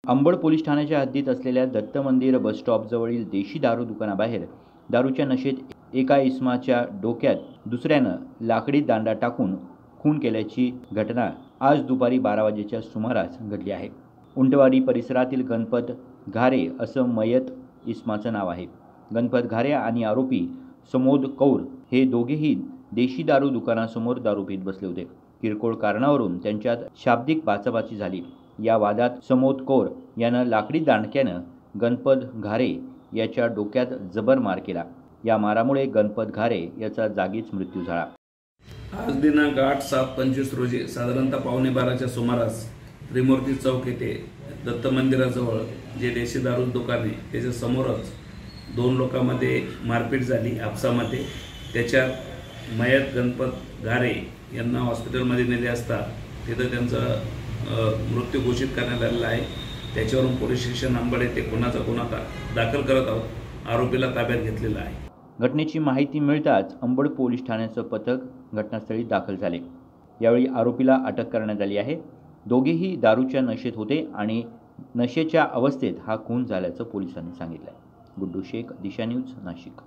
Ambad police ठाण्याच्या हद्दीत असलेल्या दत्त मंदिर बस स्टॉपजवळील देशी दारू दुकानाबाहेर दारूच्या नशेत एका इसमाच्या डोक्यात दुसऱ्यानं लाकडी दांडा टाकून खून केल्याची घटना आज दुपारी 12 वाजेच्या सुमारास घडली आहे। उंटवाडी परिसरातील गणपत घारे असं मयत इसमाचं नाव आहे। गणपत घारे आणि आरोपी समोद कौर हे दोघेही देशी दारू दुकानासमोर दारू पीत बसले होते। किरकोळ कारणावरून त्यांच्यात शाब्दिक बाचाबाची झाली। या वादात समोद कौर यानं लाकडी दांडक्यानं गणपत घारे याच्या डोक्यात जबर मार केला। या मारामुळे गणपत घारे याचा जागीच मृत्यू झाला। आज दिनांक 8/7/25 रोजी साधारणतः 11:15च्या सुमारास त्रिमूर्ती चौक येथे दत्त मंदिराजवळ जे देशी दारू दुकान आहे त्याच्या समोरच दोन लोकांमध्ये मारपीट झाली आपसामध्ये। त्याच्यात मयत गणपत घारे यांना हॉस्पिटलमध्ये नेले असता तिथे त्यांचा मृत्यू घोषित करण्यात आलेला आहे। त्याच्यावरून पोलीस स्टेशन अंबड येथे गुन्हा दाखल करत आहोत। आरोपीला ताब्यात घेतलेला आहे। घटनेची माहिती मिळताच अंबड पोलीस ठाण्याचं पथक घटनास्थळी दाखल झाले। यावेळी आरोपीला अटक करण्यात आली आहे। दोघेही दारूच्या नशेत होते आणि नशेच्या अवस्थेत हा खून झाल्याचं पोलिसांनी सांगितलं। गुड्डू शेख, दिशा न्यूज, नाशिक।